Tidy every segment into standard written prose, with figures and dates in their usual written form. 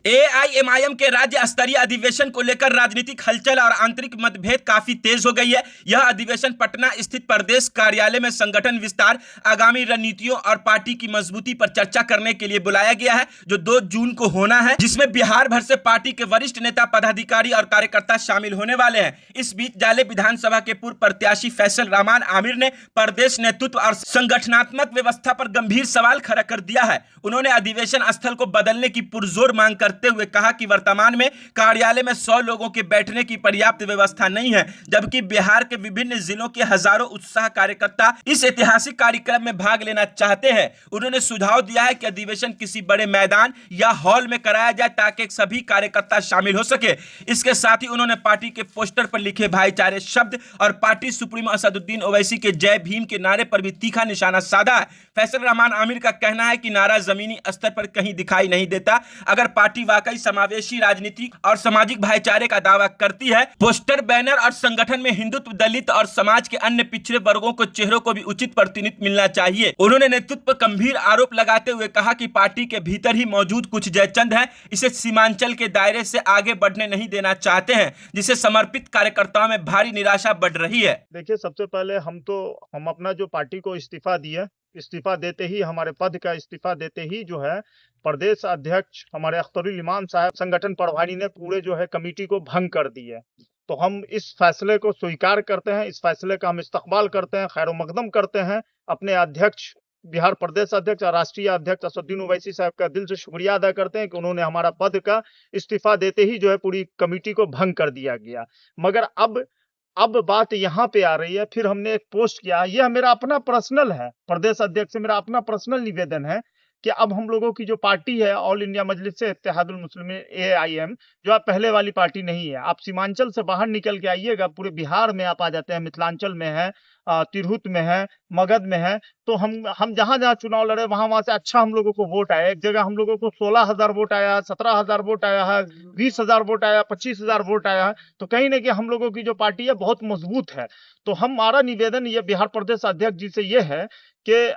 AIMIM के राज्य स्तरीय अधिवेशन को लेकर राजनीतिक हलचल और आंतरिक मतभेद काफी तेज हो गई है। यह अधिवेशन पटना स्थित प्रदेश कार्यालय में संगठन विस्तार, आगामी रणनीतियों और पार्टी की मजबूती पर चर्चा करने के लिए बुलाया गया है, जो 2 जून को होना है, जिसमें बिहार भर से पार्टी के वरिष्ठ नेता, पदाधिकारी और कार्यकर्ता शामिल होने वाले हैं। इस बीच जाले विधानसभा के पूर्व प्रत्याशी फैसल रहमान आमिर ने प्रदेश नेतृत्व और संगठनात्मक व्यवस्था पर गंभीर सवाल खड़ा कर दिया है। उन्होंने अधिवेशन स्थल को बदलने की पुरजोर मांग करते हुए कहा कि वर्तमान में कार्यालय में 100 लोगों के बैठने की पर्याप्त व्यवस्था नहीं है, जबकि बिहार के विभिन्न जिलों के हजारों उत्साह कार्यकर्ता इस ऐतिहासिक कार्यक्रम में भाग लेना चाहते हैं। उन्होंने सुझाव दिया है कि अधिवेशन किसी बड़े मैदान या हॉल में कराया जाए ताकि सभी कार्यकर्ता शामिल हो सके। इसके साथ ही उन्होंने पार्टी के पोस्टर पर लिखे भाईचारे शब्द और पार्टी सुप्रीमो असदुद्दीन ओवैसी के जय भीम के नारे पर भी तीखा निशाना साधा है। फैसल रहमान आमिर का कहना है कि नारा जमीनी स्तर पर कहीं दिखाई नहीं देता। अगर पार्टी वाकई समावेशी राजनीति और सामाजिक भाईचारे का दावा करती है, पोस्टर, बैनर और संगठन में हिंदुत्व, दलित और समाज के अन्य पिछड़े वर्गों को चेहरों को भी उचित प्रतिनिधित्व मिलना चाहिए। उन्होंने नेतृत्व पर गंभीर आरोप लगाते हुए कहा कि पार्टी के भीतर ही मौजूद कुछ जयचंद हैं, इसे सीमांचल के दायरे से आगे बढ़ने नहीं देना चाहते हैं, जिससे समर्पित कार्यकर्ताओं में भारी निराशा बढ़ रही है। देखिए, सबसे पहले हम अपना जो पार्टी को इस्तीफा दिए, इस्तीफा देते ही, हमारे पद का इस्तीफा देते ही जो है प्रदेश अध्यक्ष हमारे अख्तरुल इमाम साहब, संगठन प्रभारी ने पूरे जो है कमेटी को भंग कर दी है। तो हम इस फैसले को स्वीकार करते हैं, इस फैसले का हम इस्तकबाल करते हैं, खैर मकदम करते हैं। अपने अध्यक्ष, बिहार प्रदेश अध्यक्ष और राष्ट्रीय अध्यक्ष असदुद्दीन ओवैसी साहब का दिल से शुक्रिया अदा करते हैं कि उन्होंने हमारा पद का इस्तीफा देते ही जो है पूरी कमेटी को भंग कर दिया गया। मगर अब बात यहाँ पे आ रही है, फिर हमने एक पोस्ट किया, यह मेरा अपना पर्सनल है, प्रदेश अध्यक्ष से मेरा अपना पर्सनल निवेदन है कि अब हम लोगों की जो पार्टी है, ऑल इंडिया मजलिस इत्तेहादुल मुस्लिमीन एआईएम, जो आप पहले वाली पार्टी नहीं है। आप सीमांचल से बाहर निकल के आइएगा, पूरे बिहार में आप आ जाते हैं, मिथिलांचल में है, तिरहुत में है, मगध में है, तो हम जहां जहां चुनाव लड़े वहां से अच्छा हम लोगों को वोट आया। एक जगह हम लोगों को 16,000 वोट आया, 17,000 वोट आया है, 20,000 वोट आया, 25,000 वोट आया है। तो कहीं ना कहीं हम लोगों की जो पार्टी है बहुत मजबूत है। तो हमारा निवेदन ये बिहार प्रदेश अध्यक्ष जी से ये है कि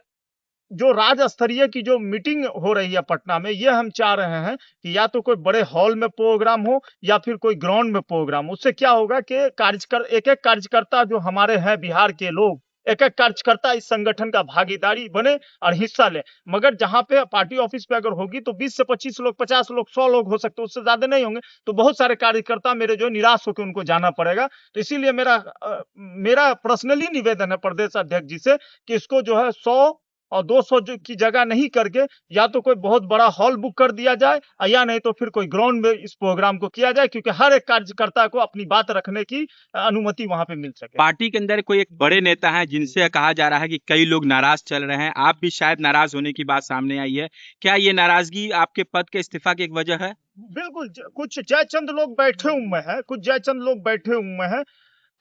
जो राज्य स्तरीय की जो मीटिंग हो रही है पटना में, ये हम चाह रहे हैं कि या तो कोई बड़े हॉल में प्रोग्राम हो या फिर कोई ग्राउंड में प्रोग्राम। उससे क्या होगा कि एक एक कार्यकर्ता जो हमारे हैं बिहार के लोग, एक एक कार्यकर्ता इस संगठन का भागीदारी बने और हिस्सा ले। मगर जहां पे पार्टी ऑफिस पे अगर होगी तो 20 से 25 लोग, 50 लोग, 100 लोग हो सकते हैं, उससे ज्यादा नहीं होंगे। तो बहुत सारे कार्यकर्ता मेरे जो निराश होकर उनको जाना पड़ेगा। तो इसीलिए मेरा पर्सनली निवेदन है प्रदेश अध्यक्ष जी से कि इसको जो है 100 और 200 की जगह नहीं करके या तो कोई बहुत बड़ा हॉल बुक कर दिया जाए, या नहीं तो फिर कोई ग्राउंड में इस प्रोग्राम को किया जाए, क्योंकि हर एक कार्यकर्ता को अपनी बात रखने की अनुमति वहां पे मिल सके। पार्टी के अंदर कोई एक बड़े नेता हैं जिनसे कहा जा रहा है कि कई लोग नाराज चल रहे हैं, आप भी शायद नाराज होने की बात सामने आई है। क्या ये नाराजगी आपके पद के इस्तीफा की एक वजह है? बिल्कुल, कुछ जयचंद लोग बैठे हुए हैं, कुछ जयचंद लोग बैठे हुए हैं।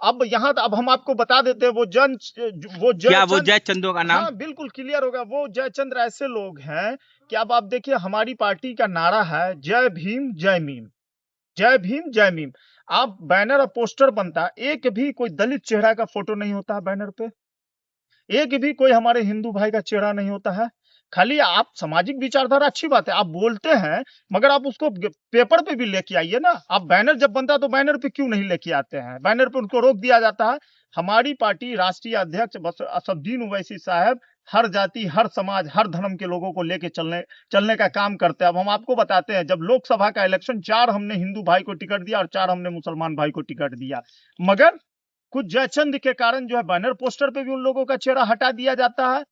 अब हम आपको बता देते हैं वो जयचंदों का नाम? हाँ, बिल्कुल क्लियर होगा। वो जयचंद्र ऐसे लोग हैं कि अब आप देखिए, हमारी पार्टी का नारा है जय भीम जय मीम, जय भीम जय मीम। आप बैनर और पोस्टर बनता है, एक भी कोई दलित चेहरा का फोटो नहीं होता है बैनर पे, एक भी कोई हमारे हिंदू भाई का चेहरा नहीं होता है। खाली आप सामाजिक विचारधारा अच्छी बात है, आप बोलते हैं, मगर आप उसको पेपर पे भी लेके आइए ना। आप बैनर जब बनता है तो बैनर पे क्यों नहीं लेके आते हैं? बैनर पे उनको रोक दिया जाता है। हमारी पार्टी राष्ट्रीय अध्यक्ष असदुद्दीन ओवैसी साहब हर जाति, हर समाज, हर धर्म के लोगों को लेके चलने का काम करते हैं। अब हम आपको बताते हैं, जब लोकसभा का इलेक्शन 4 हमने हिंदू भाई को टिकट दिया और 4 हमने मुसलमान भाई को टिकट दिया, मगर कुछ जयचंद के कारण जो है बैनर पोस्टर पे भी उन लोगों का चेहरा हटा दिया जाता है।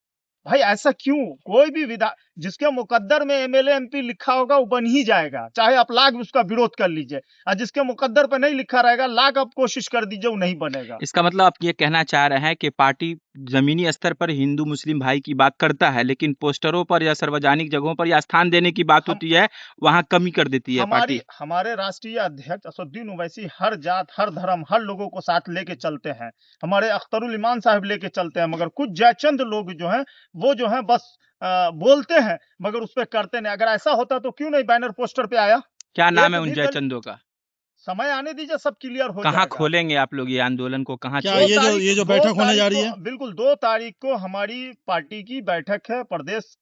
भाई ऐसा क्यों? कोई भी जिसके मुकद्दर में एमएलए एमपी लिखा होगा वो बन ही जाएगा, चाहे आप लाख उसका विरोध कर लीजिए। और जिसके मुकद्दर पे नहीं लिखा रहेगा, लाख आप कोशिश कर दीजिए, वो नहीं बनेगा। इसका मतलब आप ये कहना चाह रहे हैं कि पार्टी जमीनी स्तर पर हिंदू मुस्लिम भाई की बात करता है, लेकिन पोस्टरों पर या सार्वजनिक जगहों पर या स्थान देने की बात होती है, वहां कमी कर देती है पार्टी। हमारे राष्ट्रीय अध्यक्ष असदुद्दीन ओवैसी हर जात, हर धर्म, हर लोगों को साथ लेके चलते हैं। हमारे अख्तरुल इमान साहब लेके चलते हैं, मगर कुछ जयचंद लोग जो हैं वो जो है बस बोलते हैं मगर उस पर करते नहीं। अगर ऐसा होता तो क्यों नहीं बैनर पोस्टर पे आया? क्या नाम है उन जयचंदों का? समय आने दीजिए, सब क्लियर हो कहाँ जाएगा। खोलेंगे आप लोग ये आंदोलन को? कहाँ ये जो बैठक होने जा रही है? बिल्कुल 2 तारीख को हमारी पार्टी की बैठक है, प्रदेश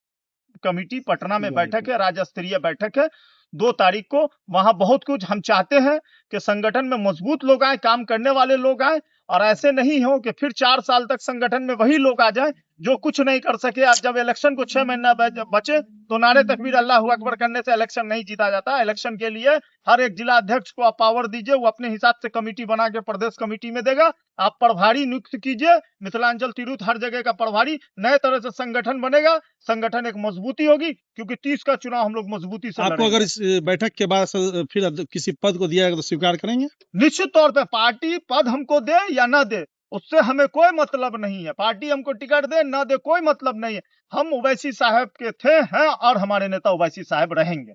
कमेटी पटना में बैठक है, राज्य स्तरीय बैठक है। 2 तारीख को। वहां बहुत कुछ हम चाहते हैं कि संगठन में मजबूत लोग आए, काम करने वाले लोग आए, और ऐसे नहीं हो कि फिर 4 साल तक संगठन में वही लोग आ जाएं जो कुछ नहीं कर सके। आज जब इलेक्शन को 6 महीना बचे तो नारे तकबीर अल्लाह अकबर करने से इलेक्शन नहीं जीता जाता। इलेक्शन के लिए हर एक जिला अध्यक्ष को आप पावर दीजिए, वो अपने हिसाब से कमेटी बना के प्रदेश कमेटी में देगा। आप प्रभारी नियुक्त कीजिए, मिथिलांचल तिरहुत हर जगह का प्रभारी, नए तरह से संगठन बनेगा, संगठन एक मजबूती होगी, क्योंकि 30 का चुनाव हम लोग मजबूती से आपको लड़ेंगे। अगर इस बैठक के बाद फिर किसी पद को दिया जाएगा तो स्वीकार करेंगे? निश्चित तौर पे पार्टी पद हमको दे या ना दे, उससे हमें कोई मतलब नहीं है। पार्टी हमको टिकट दे ना दे, कोई मतलब नहीं है। हम ओवैसी साहब के थे, हैं, और हमारे नेता ओवैसी साहब रहेंगे।